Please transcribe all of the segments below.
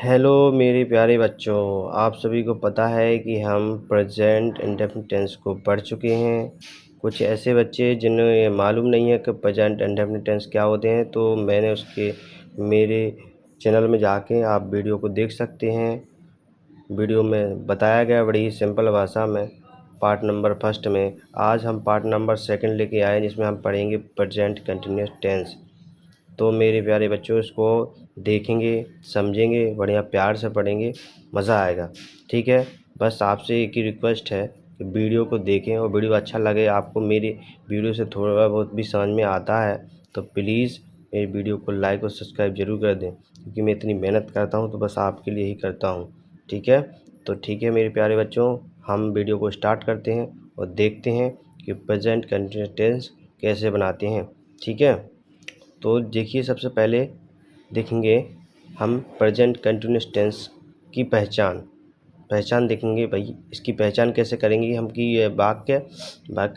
Hello मेरे प्यारे बच्चों, आप सभी को पता है कि हम प्रेजेंट इंडेफिनिट टेंस को पढ़ चुके हैं। कुछ ऐसे बच्चे जिन्हें ये मालूम नहीं है कि प्रेजेंट इंडेफिनिट टेंस क्या होते हैं, तो मैंने मेरे चैनल में जाके आप वीडियो को देख सकते हैं। वीडियो में बताया गया बड़ी ही सिंपल भाषा में पार्ट नंबर फर्स्ट में। आज हम पार्ट नंबर सेकंड लेके आए, जिसमें हम पढ़ेंगे प्रेजेंट कंटिन्यूस टेंस। तो मेरे प्यारे बच्चों, इसको देखेंगे, समझेंगे, बढ़िया प्यार से पढ़ेंगे, मज़ा आएगा। ठीक है, बस आपसे एक ही रिक्वेस्ट है कि वीडियो को देखें, और वीडियो अच्छा लगे, आपको मेरी वीडियो से थोड़ा बहुत भी समझ में आता है तो प्लीज़ मेरी वीडियो को लाइक और सब्सक्राइब ज़रूर कर दें, क्योंकि मैं इतनी मेहनत करता हूँ तो बस आपके लिए ही करता हूँ। ठीक है, तो ठीक है मेरे प्यारे बच्चों, हम वीडियो को स्टार्ट करते हैं और देखते हैं कि प्रेजेंट कंटिन्यूस टेंस कैसे बनाते हैं। ठीक है, तो देखिए, सबसे पहले देखेंगे हम प्रेजेंट कंटिन्यूस टेंस की पहचान देखेंगे। भाई, इसकी पहचान कैसे करेंगे हम कि ये वाक्य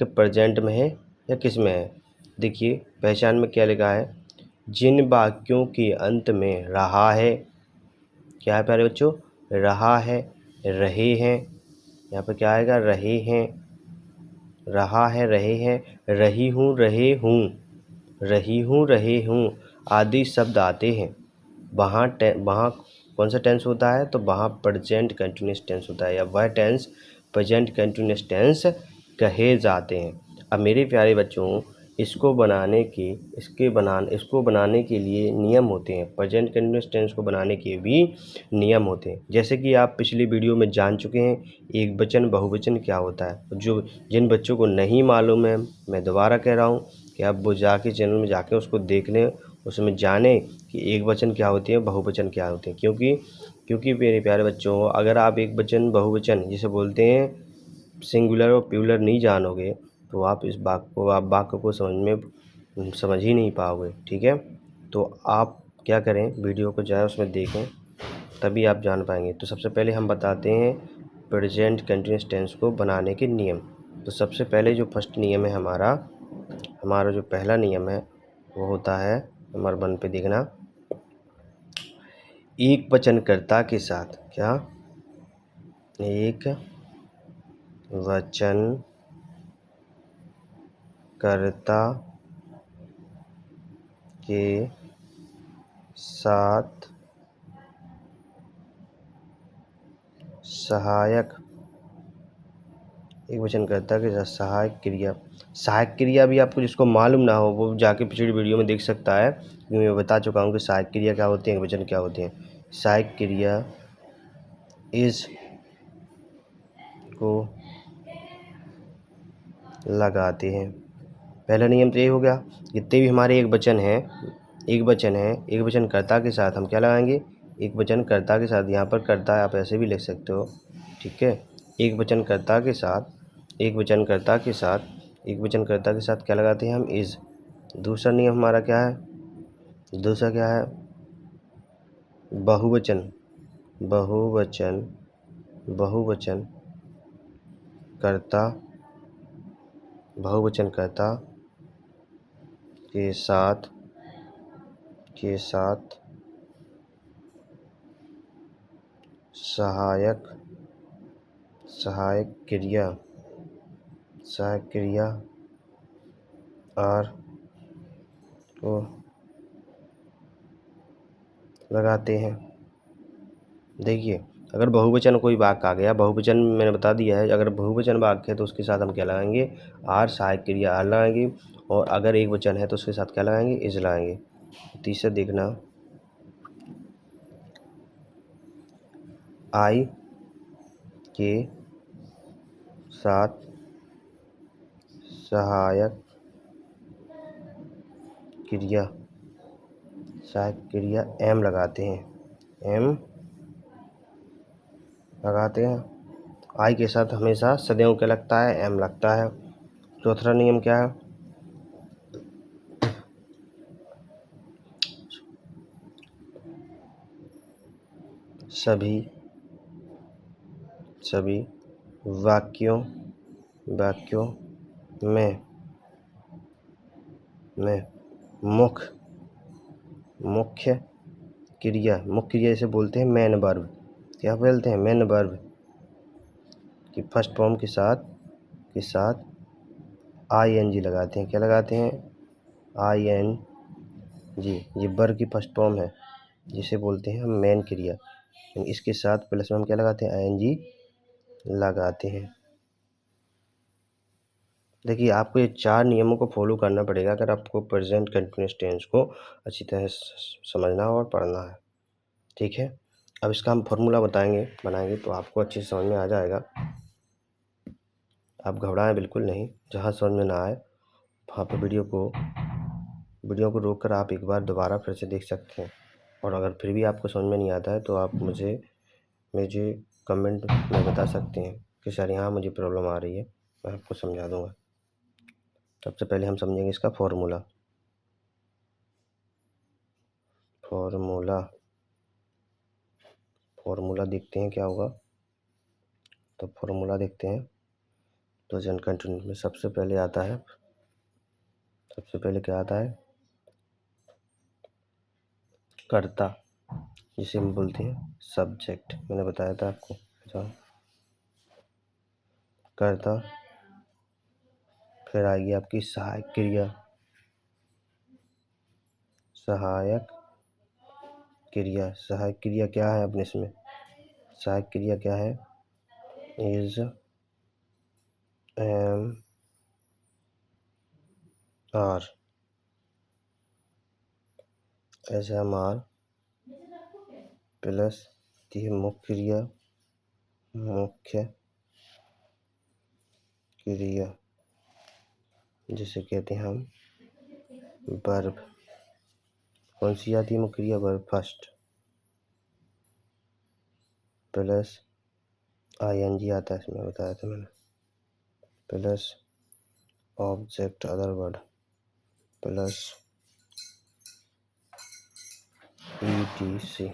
प्रेजेंट में है या किस में है। देखिए पहचान में क्या लिखा है, जिन वाक्यों के अंत में रहा है, क्या है प्यारे बच्चों, रहा है, रहे हैं, यहाँ पर क्या आएगा, रहे हैं, रहा है, रहे हैं, रही हूँ, रहे हूँ आदि शब्द आते हैं। वहाँ कौन सा टेंस होता है, तो वहाँ प्रेजेंट कंटिन्यूस टेंस होता है, या वह टेंस प्रेजेंट कंटिन्यूस टेंस कहे जाते हैं। अब मेरे प्यारे बच्चों, इसको बनाने के लिए नियम होते हैं। प्रेजेंट कंटिन्यूस टेंस को बनाने के भी नियम होते हैं, जैसे कि आप पिछली वीडियो में जान चुके हैं एक वचन बहुवचन क्या होता है। जिन बच्चों को नहीं मालूम है, मैं दोबारा कह रहा हूँ कि आप वो जाके चैनल में जाके उसको देख लें, उसमें जाने कि एक वचन क्या होती है, बहुवचन क्या होते हैं। क्योंकि मेरे प्यारे बच्चों, अगर आप एक वचन बहुवचन जिसे बोलते हैं सिंगुलर और प्लूरल नहीं जानोगे, तो आप वाक्य को समझ ही नहीं पाओगे। ठीक है, तो आप क्या करें, वीडियो को जाएं, उसमें देखें, तभी आप जान पाएंगे। तो सबसे पहले हम बताते हैं प्रेजेंट कंटिन्यूस टेंस को बनाने के नियम। तो सबसे पहले जो फर्स्ट नियम है हमारा जो पहला नियम है वो होता है, नंबर 1 पे देखना, एक वचनकर्ता के साथ, क्या, एक वचनकर्ता के साथ सहायक, एक वचनकर्ता के साथ सहायक क्रिया भी आपको जिसको मालूम ना हो वो जाके पिछली वीडियो में देख सकता है, क्योंकि मैं बता चुका हूँ कि सहायक क्रिया क्या होती है, वचन क्या होते हैं। सहायक क्रिया इज को लगाते हैं। पहला नियम तो ये हो गया, जितने भी हमारे एक वचन है, एक वचनकर्ता के साथ हम क्या लगाएंगे, एक वचनकर्ता के साथ। यहाँ पर कर्ता आप ऐसे भी लिख सकते हो। ठीक है, एक वचनकर्ता के साथ क्या लगाते हैं हम, इज। दूसरा नियम हमारा क्या है, बहुवचन कर्ता के साथ सहायक क्रिया आर को लगाते हैं। देखिए, अगर बहुवचन कोई वाक्य आ गया, बहुवचन मैंने बता दिया है, अगर बहुवचन वाक्य है तो उसके साथ हम क्या लगाएंगे, आर, सहायक क्रिया आर लगाएंगे। और अगर एक वचन है तो उसके साथ क्या लगाएंगे, इज लगाएंगे। तीसरा देखना, आई के साथ सहायक क्रिया एम लगाते हैं, आई के साथ हमेशा सदैव क्या लगता है, एम लगता है। चौथा नियम क्या है, सभी वाक्यों में मुख्य क्रिया, मुख्य क्रिया जैसे बोलते हैं मेन वर्ब, क्या बोलते हैं मेन वर्ब कि फर्स्ट फॉर्म के साथ ING लगाते हैं। क्या लगाते हैं? ING। ये वर्ब की फर्स्ट फॉर्म है जिसे बोलते हैं हम मेन क्रिया। इसके साथ प्लस में हम क्या लगाते हैं? ING लगाते हैं। देखिए आपको ये 4 नियमों को फॉलो करना पड़ेगा अगर आपको प्रेजेंट कंटिन्यूअस टेंस को अच्छी तरह समझना और पढ़ना है। ठीक है, अब इसका हम फॉर्मूला बनाएंगे तो आपको अच्छे से समझ में आ जाएगा। आप घबराएं बिल्कुल नहीं, जहाँ समझ में ना आए वहाँ पर वीडियो को रोककर आप एक बार दोबारा फिर से देख सकते हैं। और अगर फिर भी आपको समझ में नहीं आता है तो आप मुझे कमेंट में बता सकते हैं कि सर यहाँ मुझे प्रॉब्लम आ रही है, मैं आपको समझा दूँगा। सबसे पहले हम समझेंगे इसका फॉर्मूला। देखते हैं क्या होगा। तो फॉर्मूला देखते हैं। प्रेजेंट कंटिन्यूअस में सबसे पहले क्या आता है? कर्ता, जिसे हम बोलते हैं सब्जेक्ट। मैंने बताया था आपको। कर्ता, फिर आएगी आपकी सहायक क्रिया। सहायक क्रिया क्या है अपने इसमें? सहायक क्रिया क्या है? Is, am, are. SMR प्लस मुख्य क्रिया जिसे कहते हैं हम वर्ब। कौन सी आती है मुख्य क्रिया? वर्ब फर्स्ट, प्लस ING आता है इसमें, बताया था मैंने, plus object other word, plus ETC।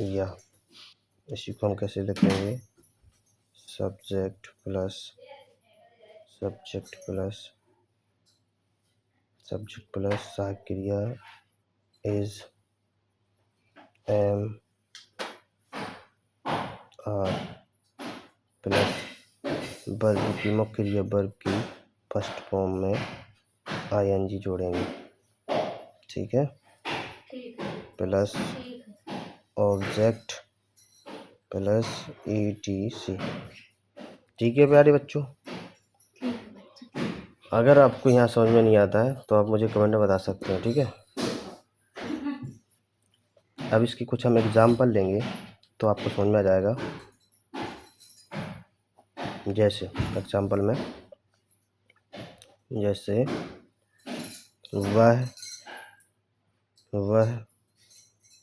या इसी को हम कैसे लिखेंगे? सब्जेक्ट प्लस सहायक क्रिया is, am, are plus verb की मुख्य क्रिया, वर्ब की फर्स्ट फॉर्म में ING जोड़ेंगे। ठीक है, प्लस ऑब्जेक्ट प्लस ETC। ठीक है प्यारे बच्चों, अगर आपको यहाँ समझ में नहीं आता है तो आप मुझे कमेंट में बता सकते हैं। ठीक है, अब इसकी कुछ हम एग्जाम्पल लेंगे तो आपको समझ में आ जाएगा। जैसे एग्जाम्पल में, जैसे वह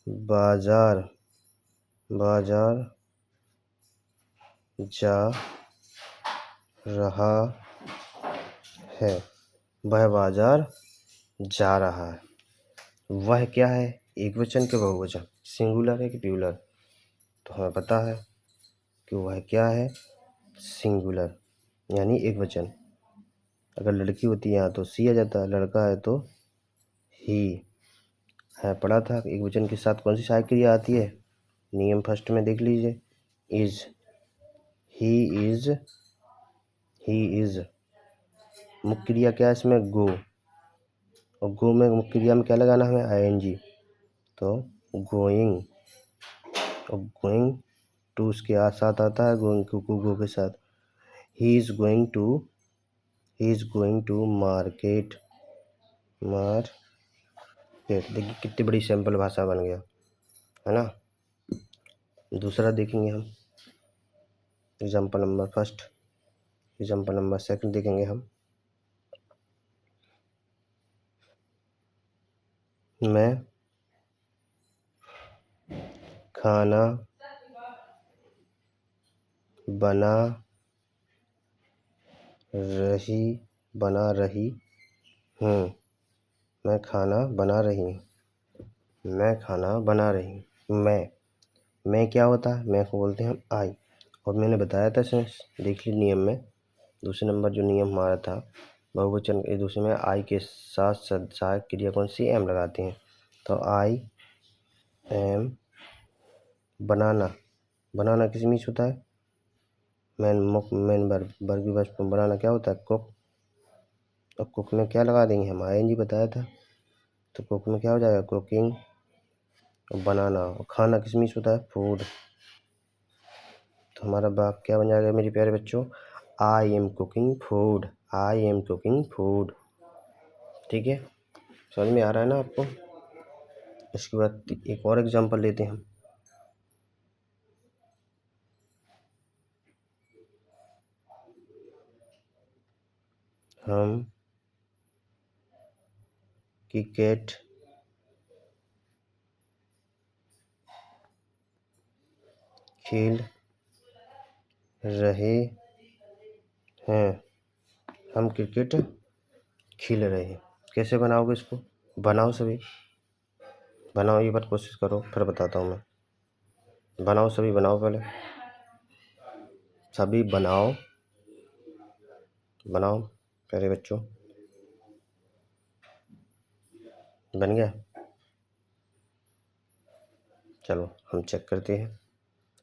बाजार जा रहा है। वह बाजार जा रहा है। वह क्या है? एक वचन के बहुवचन, सिंगुलर है कि प्लूरल? तो हमें पता है कि वह क्या है? सिंगुलर, यानी एक वचन। अगर लड़की होती है यहाँ तो सी आ जाता है, लड़का है तो ही है। पढ़ा था एक वचन के साथ कौन सी सहायक क्रिया आती है? नियम फर्स्ट में देख लीजिए, इज, ही इज। मुख्य क्रिया क्या है इसमें? गो, और गो में मुख्य क्रिया में क्या लगाना हमें? ING। तो गोइंग, और गोइंग टू उसके साथ आता है, गोइंग टू गो के साथ। He is going to market. देखिए कितनी बड़ी सिंपल भाषा बन गया है ना। दूसरा देखेंगे हम, example number first. Example number second देखेंगे हम। मैं खाना बना रही हूँ। मैं खाना बना रही हूँ। मैं क्या होता है? मैं को बोलते हैं हम आई। और मैंने बताया था इसमें, देख ली नियम में, दूसरे नंबर जो नियम हमारा था बहुवचन एक दूसरे में आई के साथ सहायक क्रिया कौन सी एम लगाते हैं। तो आई एम बनाना, बनाना किस मीन्स होता है मेन वर्ग बस बनाना क्या होता है कुक। और कुक में क्या लगा देंगे हम आईएनजी बताया था, तो कुक में क्या हो जाएगा कुकिंग। और बनाना और खाना किस मीन्स होता है फूड। तो हमारा वाक्य क्या बन जाएगा मेरे प्यारे बच्चों, I am cooking food, I am cooking food. ठीक है, समझ में आ रहा है ना आपको। इसके बाद एक और एग्जांपल लेते हैं हम क्रिकेट खेल रहे हैं, हम क्रिकेट खेल रहे हैं। कैसे बनाओगे इसको, बनाओ सभी, बनाओ ये बात कोशिश करो फिर बताता हूँ मैं। बनाओ सभी, बनाओ पहले सभी बनाओ, बनाओ प्यारे बच्चों। बन गया, चलो हम चेक करते हैं।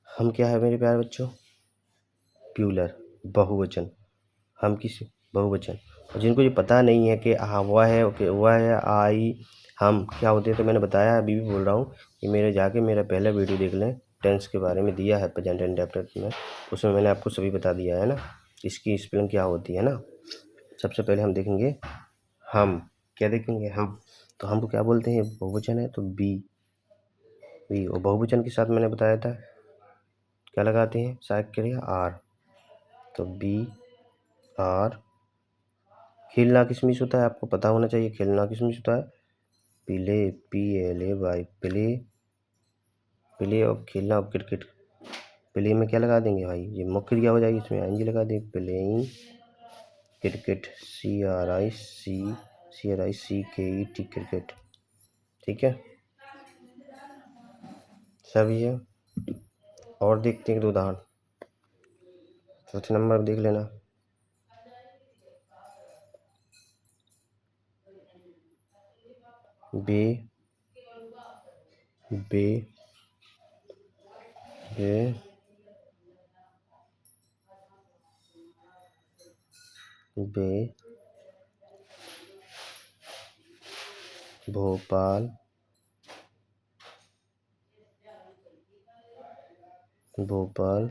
हम क्या है मेरे प्यारे बच्चों, प्लूरल बहुवचन। हम किस बहुवचन। और जिनको ये पता नहीं है कि हाँ वह है ओके वह है आई हम क्या होते हैं, तो मैंने बताया अभी भी बोल रहा हूँ कि मेरे जाके मेरा पहला वीडियो देख लें, टेंस के बारे में दिया है प्रेजेंट इंडेफिनिट में, उसमें मैंने आपको सभी बता दिया है ना इसकी स्पेलिंग क्या होती है ना। सबसे पहले हम देखेंगे हम, क्या देखेंगे हम, तो हम को क्या बोलते हैं बहुवचन है तो बी, बी। और बहुवचन के साथ मैंने बताया था क्या लगाते हैं सहायक क्रिया आर, तो बी आर। खेलना किस मीन्स होता है आपको पता होना चाहिए, खेलना किस मीन्स होता है प्ले, PLAY प्ले, प्ले। और खेलना और क्रिकेट, प्ले में क्या लगा देंगे भाई ये मुख्य क्रिया हो जाएगी, इसमें आएंगे लगा देंगे प्लेइंग क्रिकेट, CRICKET क्रिकेट। ठीक है सभी है। और देखते हैं एक दो उदाहरण, चौथे नंबर देख लेना। बे बे बे बे भोपाल भोपाल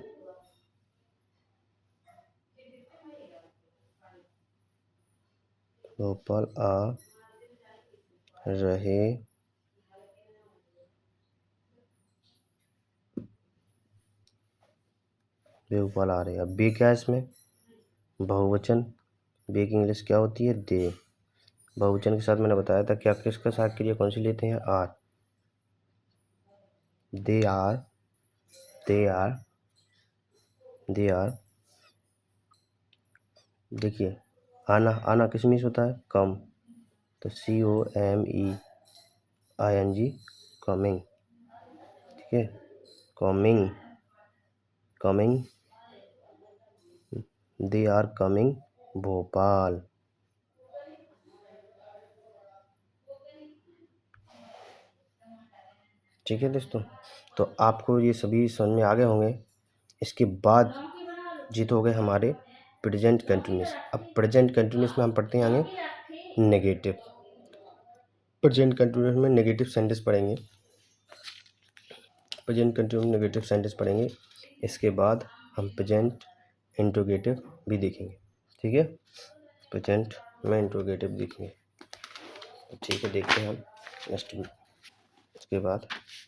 भोपाल आ रहे भोपाल आ रहे। अब बे क्या है इसमें बहुवचन, बे की इंग्लिश क्या होती है दे। बहुवचन के साथ मैंने बताया था क्या किसका साथ क्रिया कौन सी लेते हैं are, they are they are they are. देखिए आना, आना किस मीन्स होता है कम, तो COMEING कमिंग। ठीक है coming, coming, they are coming Bhopal. ठीक है दोस्तों, तो आपको ये सभी समझ में आ गए होंगे। इसके बाद ये तो हो गए हमारे प्रेजेंट कंटिन्यूस। अब प्रेजेंट कंटिन्यूस में हम पढ़ते हैं आगे नेगेटिव। प्रेजेंट कंटिन्यूस में नेगेटिव सेंटेंस पढ़ेंगे, प्रेजेंट कंटिन्यूस में नेगेटिव सेंटेंस पढ़ेंगे। इसके बाद हम प्रेजेंट इंट्रोगेटिव भी देखेंगे। ठीक है प्रेजेंट में इंट्रोगेटिव देखेंगे। ठीक है देखते हैं हम नेक्स्ट। इसके बाद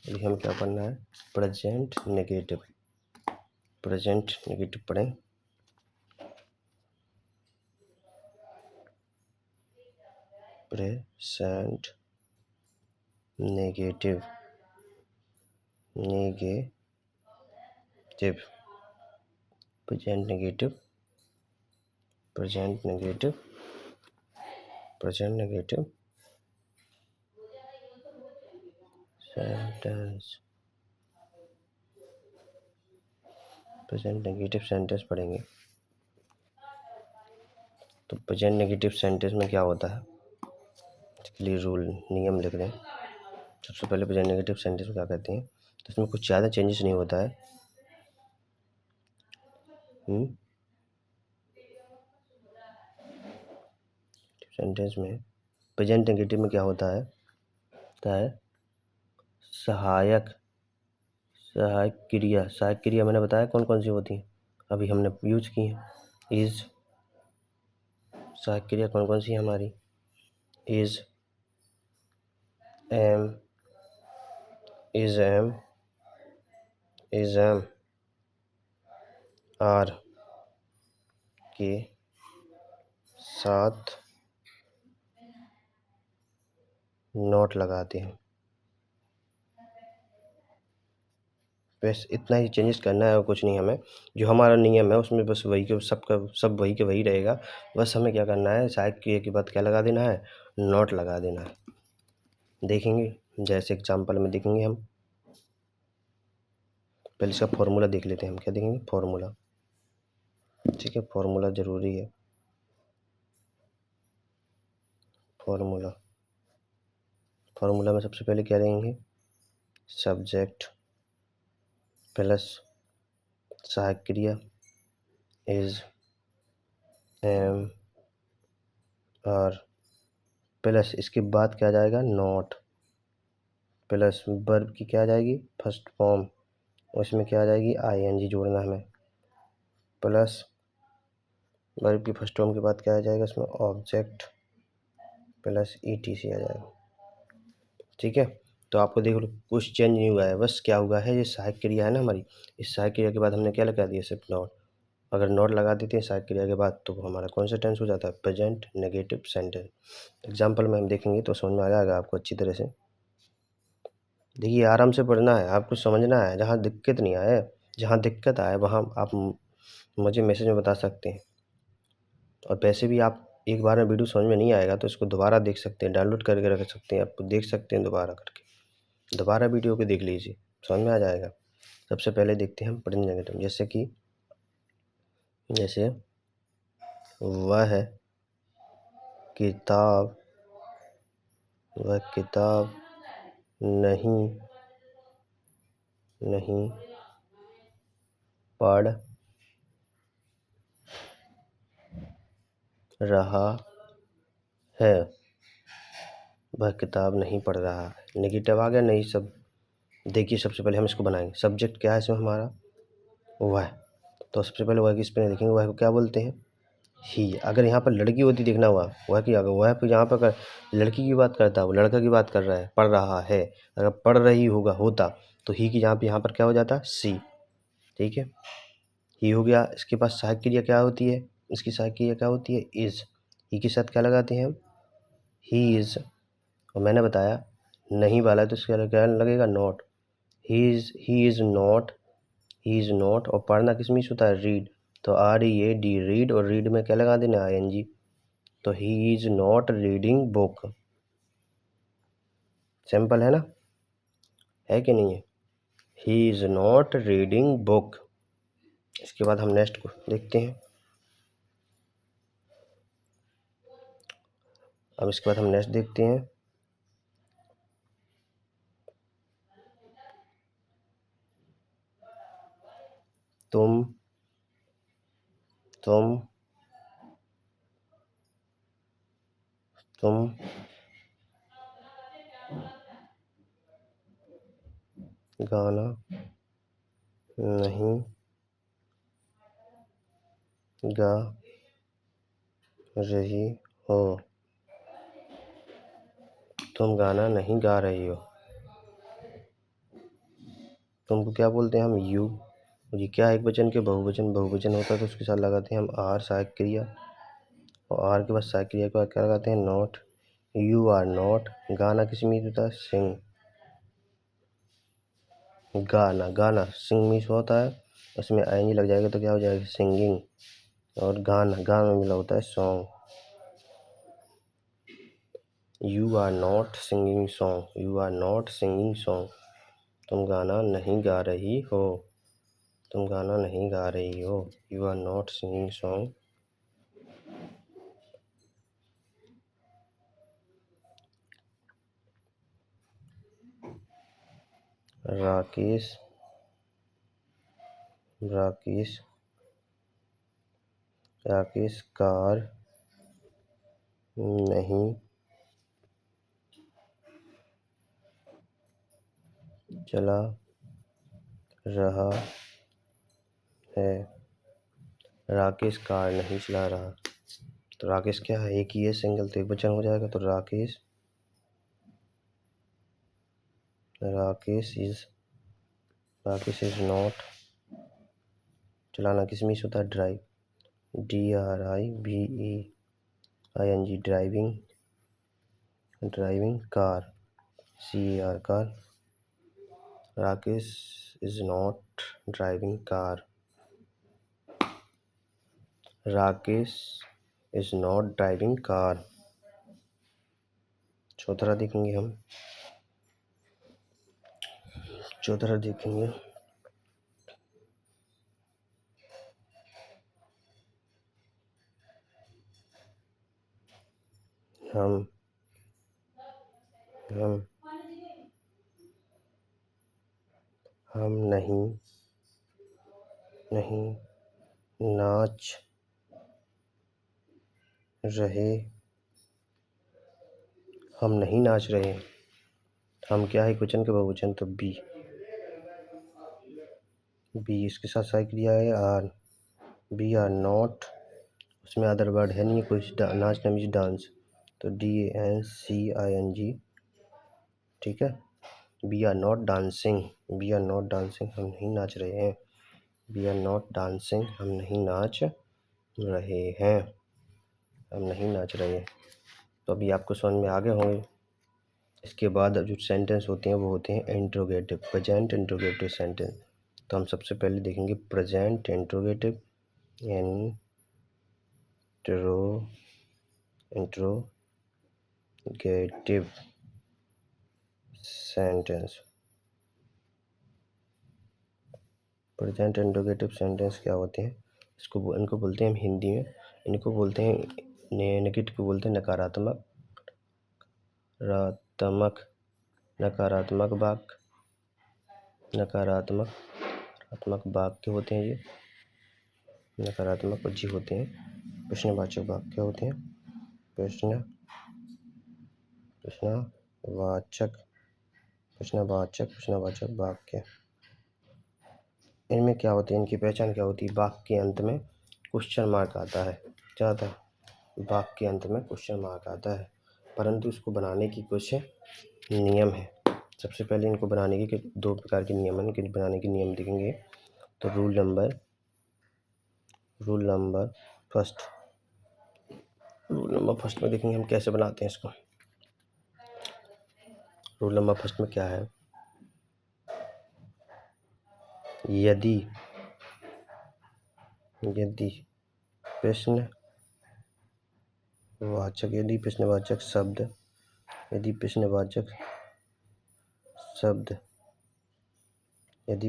अभी हम क्या पढ़ना है प्रेजेंट नेगेटिव, प्रेजेंट नेगेटिव पढ़ें। Present negative, negative, present negative, present negative, present negative sentence, present negative sentence पढ़ेंगे। तो प्रेजेंट नेगेटिव सेंटेंस में क्या होता है, इसके लिए रूल नियम लिख दें। सबसे पहले प्रेजेंट नेगेटिव सेंटेंस में क्या कहते हैं, तो इसमें कुछ ज़्यादा चेंजेस नहीं होता है। सेंटेंस में प्रेजेंट नेगेटिव में क्या होता है, सहायक सहायक क्रिया मैंने बताया कौन कौन सी होती हैं, अभी हमने यूज की हैं। इज, सहायक क्रिया कौन कौन सी है हमारी, is, am, is am, is am, are के साथ नोट लगाते हैं। बस इतना ही चेंजेस करना है और कुछ नहीं हमें, जो हमारा नियम है उसमें बस वही के सबका सब वही के वही रहेगा। बस हमें क्या करना है, सहायक क्रिया के बाद क्या लगा देना है, नोट लगा देना है। देखेंगे जैसे एग्जाम्पल में देखेंगे हम, पहले इसका फॉर्मूला देख लेते हैं हम। क्या देखेंगे, फॉर्मूला, ठीक है, फॉर्मूला ज़रूरी है। फार्मूला में सबसे पहले क्या लेंगे, सब्जेक्ट प्लस सहायक क्रिया इज, एम, आर, प्लस इसके बाद क्या जाएगा, नॉट, प्लस वर्ब की क्या आ जाएगी, फर्स्ट फॉर्म, उसमें क्या आ जाएगी, आईएनजी जोड़ना हमें, प्लस वर्ब की फर्स्ट फॉर्म के बाद क्या आ जाएगा, इसमें ऑब्जेक्ट प्लस ईटीसी आ जाएगा। ठीक है, तो आपको देख लो कुछ चेंज नहीं हुआ है, बस क्या हुआ है, ये सहायक क्रिया है ना हमारी, इस सहायक क्रिया के बाद हमने क्या लगा दिया, सिर्फ नॉट। अगर नॉट लगा देते हैं सहायक क्रिया के बाद तो हमारा कौन सा टेंस हो जाता है, प्रेजेंट नेगेटिव सेंटेंस। एग्जाम्पल में हम देखेंगे तो समझ में आ जाएगा आपको अच्छी तरह से। देखिए आराम से पढ़ना है, आपको समझना है, जहाँ दिक्कत नहीं आए, जहाँ दिक्कत आए वहाँ आप मुझे मैसेज में बता सकते हैं। और वैसे भी आप एक बार में वीडियो समझ में नहीं आएगा तो इसको दोबारा देख सकते हैं, डाउनलोड करके रख सकते हैं, आपको देख सकते हैं दोबारा करके, दोबारा वीडियो को देख लीजिए, समझ में आ जाएगा। सबसे पहले देखते हैं हम प्रेजेंट नेगेटिव, जैसे वह किताब नहीं पढ़ रहा है, वह किताब नहीं पढ़ रहा है। नेगेटिव आ गया नहीं सब। देखिए सबसे पहले हम इसको बनाएंगे, सब्जेक्ट क्या है इसमें हमारा, वह, तो सबसे पहले वह की स्पेलिंग देखेंगे, वह को क्या बोलते हैं, ही। अगर यहाँ पर लड़की होती देखना हुआ, वह की अगर वह पर यहाँ पर लड़की की बात करता है, वो लड़का की बात कर रहा है, पढ़ रहा है, अगर पढ़ रही होता तो ही की यहाँ पर क्या हो जाता, सी। ठीक है, ही हो गया। इसके पास सहायक क्रिया क्या होती है, इसकी सहायक क्रिया क्या होती है, इज। ही के साथ क्या लगाते हैं हम, ही इज। और मैंने बताया नहीं वाला तो इसका क्या लगेगा, नॉट। He is not. और पढ़ना किस मीन्स होता है, रीड, तो READ, रीड, और रीड में क्या लगा देना, ING। तो he is not reading book. Simple है ना, है कि नहीं है, he is not reading book. इसके बाद हम नेक्स्ट को देखते हैं। अब इसके बाद हम नेक्स्ट देखते हैं, तुम गाना नहीं गा रही हो, तुम गाना नहीं गा रही हो। तुमको क्या बोलते हैं हम, यू। ये क्या है, एक वचन के बहुवचन होता है तो उसके साथ लगाते हैं हम आर, सहायक क्रिया, और आर के बाद सहायक क्रिया के बाद क्या लगाते हैं, नॉट। You are not. गाना किस मीन्स होता है, सिंग। गाना सिंग मीन्स होता है, उसमें ING लग जाएगा तो क्या हो जाएगा, सिंगिंग। और गाना मिला होता है song. You are not singing song, तुम गाना नहीं गा रही हो, you are not singing song. Rakesh Rakesh Rakesh car नहीं चला रहा है। राकेश कार नहीं चला रहा, तो राकेश क्या है, एक ही है, सिंगल, तो एक वचन हो जाएगा। तो राकेश इज नॉट, चलाना किस में होता है, drive, DRIVEING, driving car, CAR car. Rakesh is not driving car. Rakesh is not driving car. चौथा देखेंगे हम, चौथा देखेंगे, हम नहीं नाच रहे। हम नहीं नाच रहे। हम क्या है, क्वेश्चन के बहुवचन, तो बी इसके साथ साथ क्रिया है आर। बी आर नॉट, उसमें अदर वर्ड है नहीं कुछ, नाचना मीन्स डांस, तो DANCING, ठीक है। वी आर नॉट डांसिंग, हम नहीं नाच रहे हैं। वी आर नॉट डांसिंग, हम नहीं नाच रहे हैं, तो अभी आपको समझ में आ गए होंगे। इसके बाद जो सेंटेंस होते हैं वो होते हैं इंट्रोगेटिव, प्रेजेंट इंट्रोगेटिव सेंटेंस। तो हम सबसे पहले देखेंगे present interrogative, interrogative sentence. Present interrogative sentence क्या होते हैं, इनको बोलते हैं हम हिंदी में, इनको बोलते हैं, नेगेटिव को बोलते हैं नकारात्मक नकारात्मक वाक्य होते हैं ये, नकारात्मक जी होते हैं। प्रश्नवाचक वाक्य होते हैं, प्रश्नवाचक वाक्य। इनमें क्या होती है, इनकी पहचान क्या होती है, वाक्य के अंत में क्वेश्चन मार्क आता है, क्या आता है, वाक्य के अंत में क्वेश्चन मार्क आता है, परंतु इसको बनाने की कुछ नियम है। सबसे पहले इनको बनाने के दो प्रकार के नियम हैं, इनके बनाने के नियम देखेंगे। तो रूल नंबर फर्स्ट में देखेंगे हम कैसे बनाते हैं इसको। रूल नंबर फर्स्ट में क्या है, यदि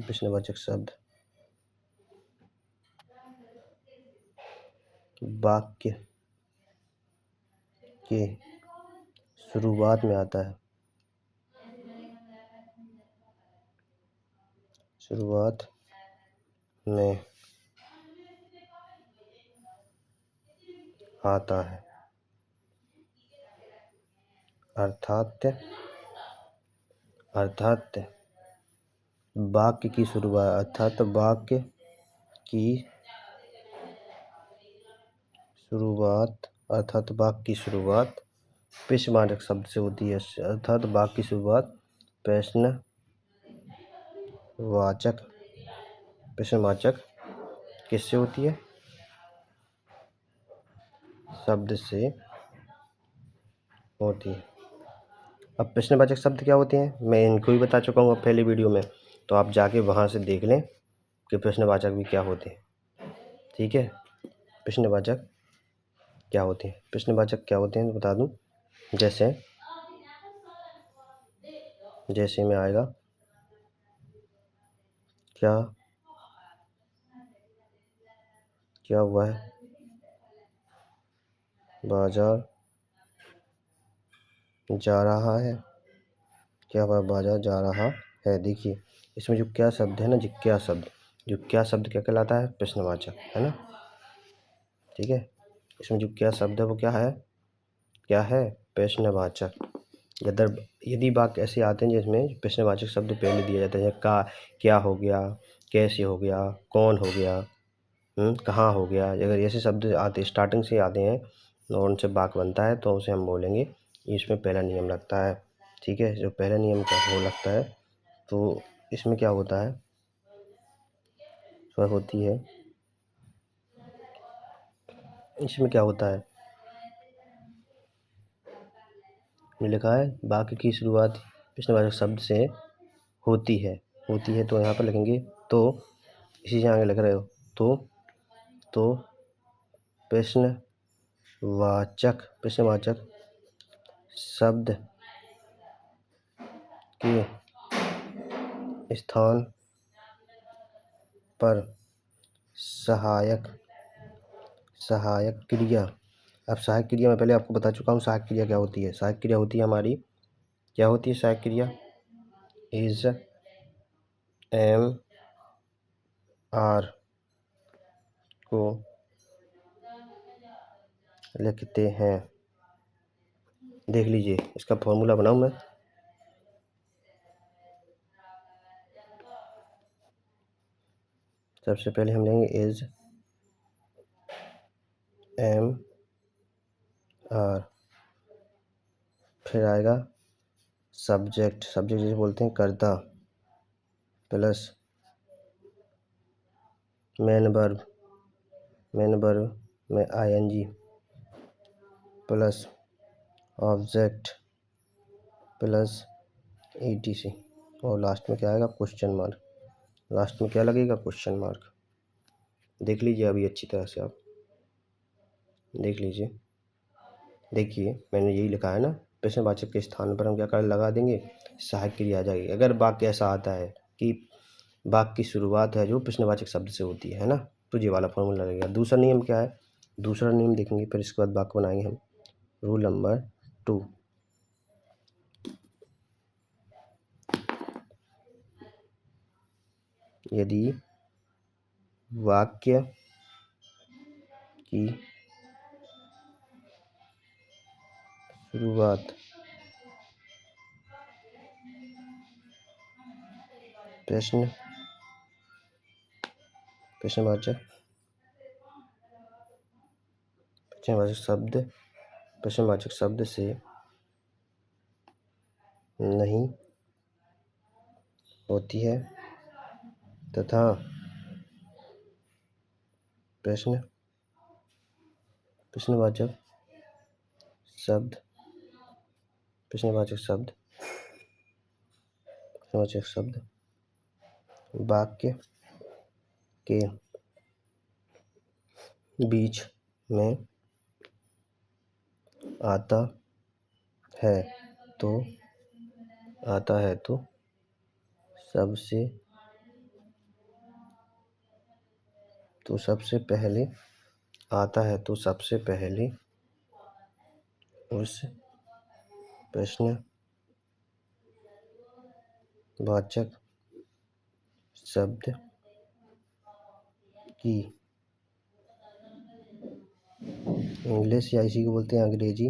प्रश्नवाचक शब्द वाक्य के शुरुआत में आता है, अर्थात वाक्य की शुरुआत, प्रश्नवाचक शब्द से होती है, अर्थात वाक्य की शुरुआत प्रश्नवाचक किससे होती है, शब्द से होती है। अब प्रश्नवाचक शब्द क्या होते हैं, मैं इनको भी बता चुका हूँ पहले वीडियो में, तो आप जाके वहाँ से देख लें कि प्रश्नवाचक भी क्या होते हैं, ठीक है। प्रश्नवाचक क्या होते हैं तो बता दूं, जैसे में आएगा, क्या हुआ है, बाजार जा रहा है, क्या हुआ, बाजार जा रहा है। देखिए इसमें जो क्या शब्द है ना, जो क्या शब्द क्या कहलाता है? प्रश्नवाचक, है ना। ठीक है, इसमें जो क्या शब्द है वो क्या है? प्रश्नवाचक। यदि वाक्य ऐसे आते हैं जिसमें प्रश्नवाचक शब्द पहले दिया जाता है, का, क्या हो गया, कैसे हो गया, कौन हो गया, कहाँ हो गया, अगर ऐसे शब्द आते स्टार्टिंग से आते हैं और उनसे वाक्य बनता है तो उसे हम बोलेंगे। इसमें पहला नियम लगता है। ठीक है, जो पहला नियम का वो लगता है तो इसमें क्या होता है, वह होती है, इसमें क्या होता है, ये लिखा है वाक्य की शुरुआत प्रश्नवाचक शब्द से होती है। तो यहाँ पर लिखेंगे तो, इसी से आगे लिख रहे हो तो प्रश्नवाचक शब्द के स्थान पर सहायक क्रिया। अब सहायक क्रिया मैं पहले आपको बता चुका हूँ सहायक क्रिया क्या होती है। सहायक क्रिया होती है हमारी, क्या होती है सहायक क्रिया? इज, एम, आर को लिखते हैं। देख लीजिए इसका फॉर्मूला बनाऊं मैं। सबसे पहले हम लेंगे इज, एम, आर, फिर आएगा सब्जेक्ट जैसे बोलते हैं कर्ता, प्लस मेन वर्ब में ING, plus object, plus etc, और लास्ट में क्या आएगा? Question mark. लास्ट में क्या लगेगा? Question mark. देख लीजिए अभी अच्छी तरह से आप देख लीजिए। देखिए मैंने यही लिखा है ना, प्रश्नवाचक के स्थान पर हम क्या कर लगा देंगे? सहायक क्रिया आ जाएगी। अगर वाक्य ऐसा आता है कि वाक्य की शुरुआत है जो प्रश्नवाचक शब्द से होती है ना, तो ये वाला फॉर्मूला लगेगा। दूसरा नियम क्या है? दूसरा नियम देखेंगे, फिर इसके बाद वाक्य बनाएंगे हम। रूल नंबर 2, यदि वाक्य की शुरुआत प्रश्नवाचक शब्द से नहीं होती है तथा प्रश्नवाचक शब्द वाक्य के बीच में आता है तो सबसे पहले उस प्रश्नवाचक शब्द की इंग्लिश या इसी को बोलते हैं अंग्रेजी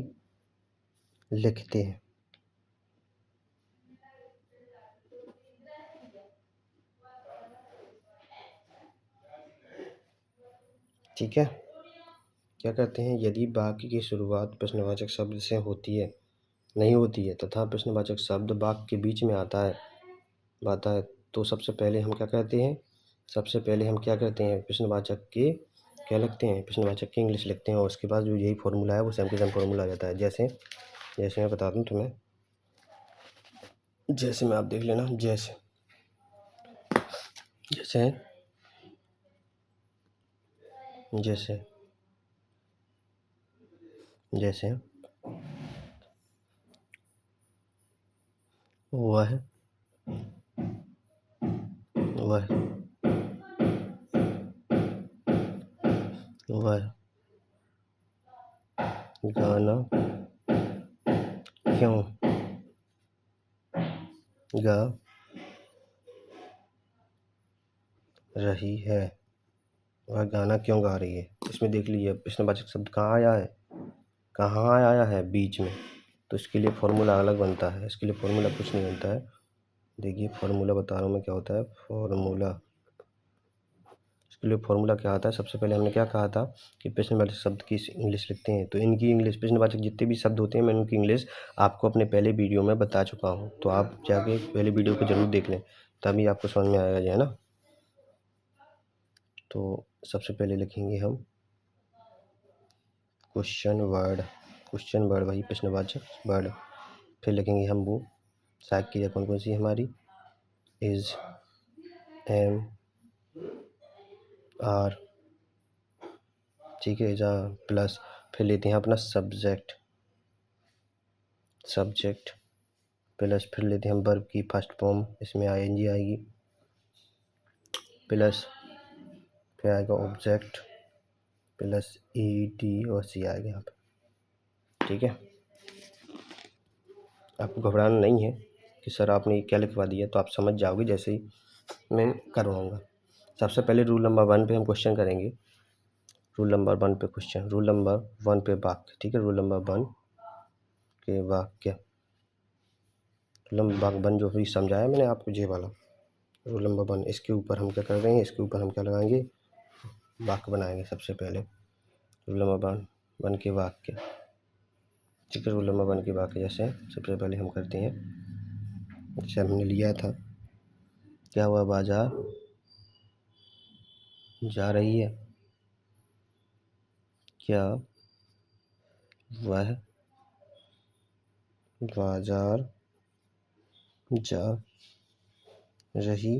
लिखते हैं। ठीक है, क्या करते हैं? यदि वाक्य की शुरुआत प्रश्नवाचक शब्द से नहीं होती है तथा प्रश्नवाचक शब्द वाक्य के बीच में आता है तो सबसे पहले हम क्या करते हैं? प्रश्नवाचक के क्या लिखते हैं? प्रश्नवाचक की इंग्लिश लिखते हैं, और उसके बाद जो यही फॉर्मूला है वो सेम टू सेम फॉर्मूला आ जाता है। जैसे मैं बता दूं तुम्हें, जैसे में आप देख लेना, जैसे वह गाना क्यों गा रही है, वह गाना क्यों गा रही है। इसमें देख लीजिए प्रश्नवाचक शब्द कहाँ आया है, कहाँ आया है, बीच में। तो इसके लिए फॉर्मूला अलग बनता है, इसके लिए फॉर्मूला कुछ नहीं बनता है। देखिए फॉर्मूला बता रहा हूँ मैं क्या होता है। फॉर्मूला, इसके लिए फॉर्मूला क्या आता है, सबसे पहले हमने क्या कहा था कि प्रश्नवाचक शब्द की इंग्लिश लिखते हैं। तो इनकी इंग्लिश, प्रश्नवाचक जितने भी शब्द होते हैं मैं उनकी इंग्लिश आपको अपने पहले वीडियो में बता चुका हूँ। तो आप जाके पहले वीडियो को ज़रूर देख लें, तभी आपको समझ में आएगा, जो है ना। तो सबसे पहले लिखेंगे हम क्वेश्चन वर्ड, क्वेश्चन वर्ड वही प्रश्नवाचक वर्ड। फिर लिखेंगे हम वो सहायक क्रिया कौन कौन सी है हमारी, इज, एम, आर, ठीक है, जा प्लस। फिर लेते हैं अपना सब्जेक्ट, सब्जेक्ट प्लस। फिर लेते हैं हम वर्ब की फर्स्ट फॉर्म, इसमें आईएनजी आएगी, प्लस फिर आएगा ऑब्जेक्ट, प्लस ईडी और सी आएगा यहाँ पे, ठीक है। आपको घबराना नहीं है कि सर आपने क्या लिखवा दिया, तो आप समझ जाओगे जैसे ही मैं करवाऊँगा। सबसे पहले रूल नंबर 1 पे हम क्वेश्चन करेंगे। रूल नंबर 1 पे क्वेश्चन, रूल नंबर 1 पे वाक्य, ठीक है। रूल नंबर 1 के वाक्य, रूल नंबर 1 जो भी समझाया मैंने आपको, ये वाला रूल नंबर 1। इसके ऊपर हम क्या कर रहे हैं, इसके ऊपर हम क्या लगाएंगे, वाक्य बनाएंगे सबसे पहले। रूल नंबर 1 के वाक्य, ठीक है। रूल नंबर 1 के वाक्य जैसे सबसे पहले हम करते हैं, जैसे हमने लिया था, क्या हुआ, बाजार जा रही है, क्या वह बाजार जा रही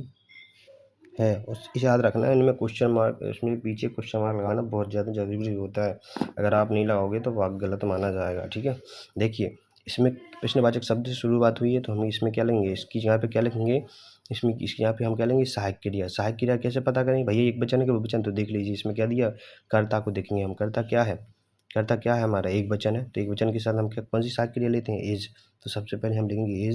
है। उस याद रखना है, इनमें क्वेश्चन मार्क, इसमें पीछे क्वेश्चन मार्क लगाना बहुत ज़्यादा ज़रूरी होता है। अगर आप नहीं लगाओगे तो वाक्य गलत माना जाएगा, ठीक है। देखिए इसमें प्रश्नवाचक शब्द से शुरुआत हुई है, तो हम इसमें क्या लेंगे, इसकी जगह पे क्या लिखेंगे, इसमें इसकी यहाँ पे हम क्या लेंगे, सहायक क्रिया। सहायक क्रिया कैसे पता करें भैया, एक वचन है कि बहुवचन, तो देख लीजिए इसमें क्या दिया, कर्ता को देखेंगे हम, कर्ता क्या है, कर्ता क्या है हमारा, एक वचन है। तो एक वचन के साथ हम क्या, कौन सी सहायक क्रिया लेते हैं, इज। तो सबसे पहले हम लिखेंगे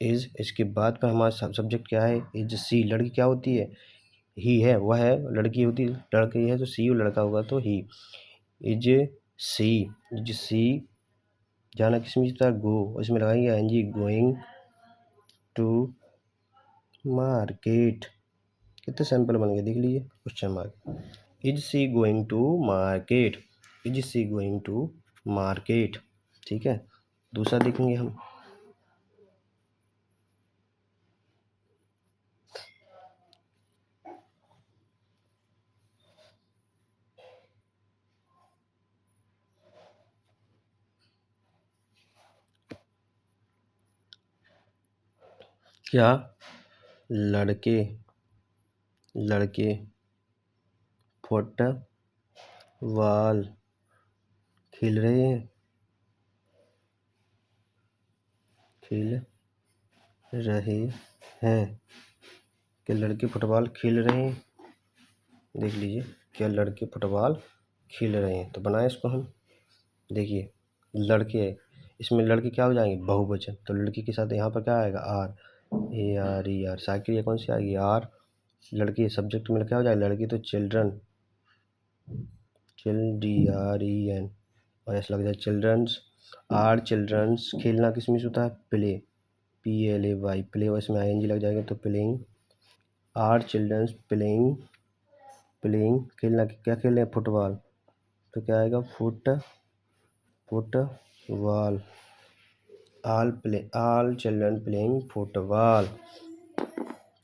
इज। इसके बाद में हमारा सब्जेक्ट क्या है, इज सी। लड़की क्या होती है, ही है, वह है, लड़की होती है, लड़की है तो सी, लड़का होगा तो ही। इज सी, इज सी जाना किस में था, गो, इसमें लगाएंगे एनजी, गोइंग टू मार्केट। कितने सैंपल बन गए देख लीजिए, question mark. Is she going to market, is she going to market, ठीक है। दूसरा देखेंगे हम, क्या लड़के लड़के फुटबॉल खेल रहे हैं, खेल रहे हैं, क्या लड़के फुटबॉल खेल रहे हैं, देख लीजिए, क्या लड़के फुटबॉल खेल रहे हैं। तो बनाए इसको हम, देखिए लड़के है, इसमें लड़के क्या हो जाएंगे, बहुवचन। तो लड़की के साथ यहाँ पर क्या आएगा, are, A R E are. सहायक क्रिया कौन सी आएगी, आर। लड़की सब्जेक्ट में क्या हो जाएगा, लड़की तो children, D R E N, और ऐसा लग जाए चिल्ड्रंस। आर चिल्ड्रंस, खेलना किस में से होता है, play, P L A Y, play, और इसमें आई एन जी लग जाएगा तो playing. Are childrens playing, playing खेलना, क्या खेल रहे हैं, फुटबॉल। तो क्या आएगा, football. All children playing football,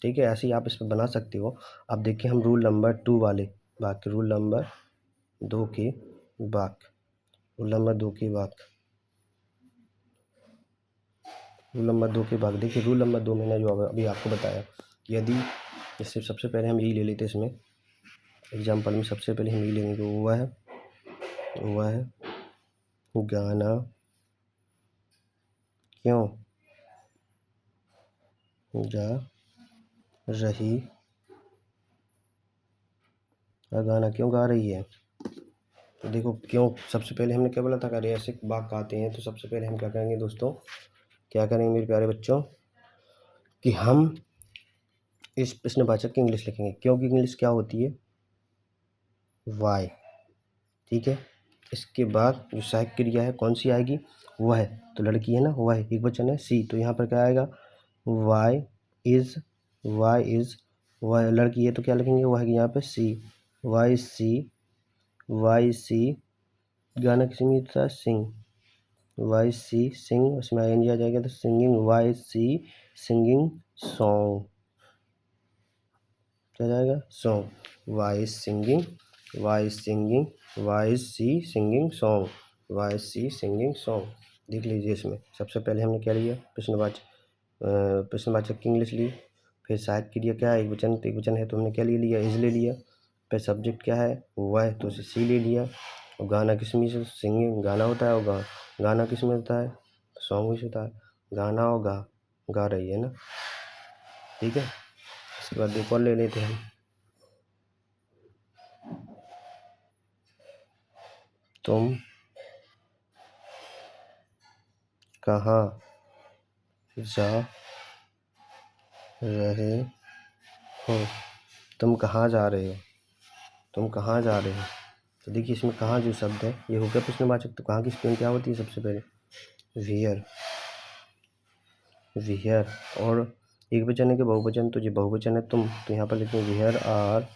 ठीक है। ऐसे ही आप इस पर बना सकते हो। अब देखिए हम रूल नंबर 2 वाले वाक्य, रूल नंबर 2 के वाक्य, रूल नंबर 2 के वाक्य, रूल नंबर 2 के वाक्य। देखिए रूल नंबर 2 मैंने जो अभी आपको बताया, यदि जैसे सबसे पहले हम यही ले लेते इसमें एग्जाम्पल में, सबसे पहले हम यही लेंगे, तो वह गाना क्यों गा रही, वह गाना क्यों गा रही है। तो देखो क्यों, सबसे पहले हमने क्या बोला था, अगर ऐसे वाक्य आते हैं तो सबसे पहले हम क्या करेंगे दोस्तों, क्या करेंगे मेरे प्यारे बच्चों, कि हम इस प्रश्नवाचक की इंग्लिश लिखेंगे। क्यों की इंग्लिश क्या होती है? वाई। ठीक है। इसके बाद जो सहायक क्रिया है कौन सी आएगी? वह। तो लड़की है ना, वह एक वचन है सी, तो यहाँ पर क्या आएगा? Y is. वाई इज, वह लड़की है तो क्या लिखेंगे? वह की यहाँ पे सी। Y C. Y C. गाना किसी में था? सिंग। वाई सी सिंग, उसमें आई एन जी आ जाएगा तो singing. Why see singing song. क्या जाएगा? Song. Why singing. Why singing. Why see singing song. Why see singing song. देख लीजिए, इसमें सबसे पहले हमने क्या लिया? प्रश्नवाचक की इंग्लिश ली। फिर सहायक क्रिया क्या है? एक वचन, तो एक वचन है तो हमने क्या ले लिया? इज ले लिया। फिर सब्जेक्ट क्या है? वह, तो उसे सी ले लिया। और गाना किस में से? सिंगिंग गाना होता है, और गाना किस में होता है? सॉन्ग में से होता है। गाना और गा रही है ना। ठीक है। इसके बाद एक और ले लेते हैं। तुम कहाँ जा रहे हो? तुम कहाँ जा रहे हो? तुम कहाँ जा रहे हो? तो देखिए, इसमें कहाँ जो शब्द है ये हो गया प्रश्नवाचक। तो कहाँ की स्पेलिंग क्या होती है? सबसे पहले वियर। वियर। और एक वचन है कि बहुवचन? तो जो बहुवचन है तुम, तो यहाँ पर लिखते हैं वियर आर,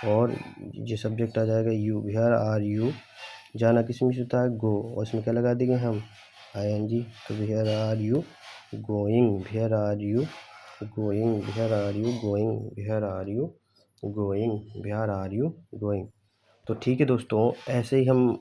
और जो सब्जेक्ट आ जाएगा यू। Wear are you. जाना किस में से होता है? गो, और इसमें क्या लगा देंगे हम? I N G. तो where are you going. Where are you going. Where are you going. Where are you going. Where are you going. तो ठीक है दोस्तों, ऐसे ही हम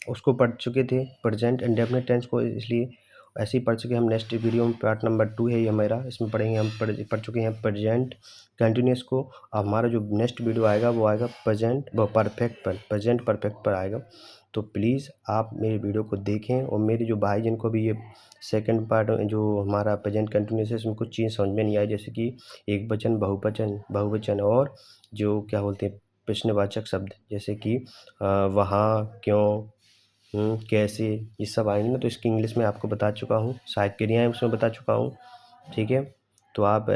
उसको पढ़ चुके थे, प्रेजेंट इंडेफिनिट टेंस को, इसलिए ऐसे ही पढ़ चुके। हम नेक्स्ट वीडियो में पार्ट नंबर 2 है ये मेरा, इसमें पढ़ेंगे। हम पढ़ चुके हैं प्रेजेंट कंटिन्यूस को। अब हमारा जो नेक्स्ट वीडियो आएगा वो आएगा प्रेजेंट परफेक्ट पर। प्रेजेंट परफेक्ट पर आएगा। तो प्लीज़ आप मेरे वीडियो को देखें, और मेरे जो भाई जिनको भी ये सेकंड पार्ट जो हमारा प्रेजेंट कंटिन्यूस है इसमें कुछ चीज़ समझ में नहीं आई, जैसे कि एक वचन, बहुवचन और जो क्या बोलते हैं प्रश्नवाचक शब्द, जैसे कि वहाँ, क्यों, कैसे, ये सब आएंगे ना। तो इसकी इंग्लिश में आपको बता चुका हूँ। सहायक क्रियाएँ उसमें बता चुका हूँ। ठीक है। तो आप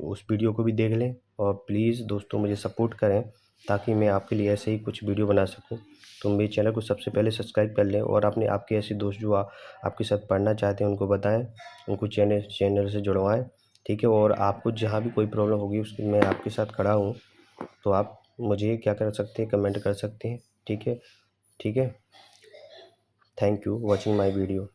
उस वीडियो को भी देख लें, और प्लीज़ दोस्तों मुझे सपोर्ट करें, ताकि मैं आपके लिए ऐसे ही कुछ वीडियो बना सकूं। तो मेरे चैनल को सबसे पहले सब्सक्राइब कर लें, और अपने आपके ऐसे दोस्त जो आपके साथ पढ़ना चाहते हैं उनको बताएं, उनको चैनल से जुड़वाएं। ठीक है। और आपको जहाँ भी कोई प्रॉब्लम होगी उसकी मैं आपके साथ खड़ा हूँ। तो आप मुझे क्या कर सकते हैं? कमेंट कर सकते हैं। ठीक है। ठीक है। Thank you watching my video.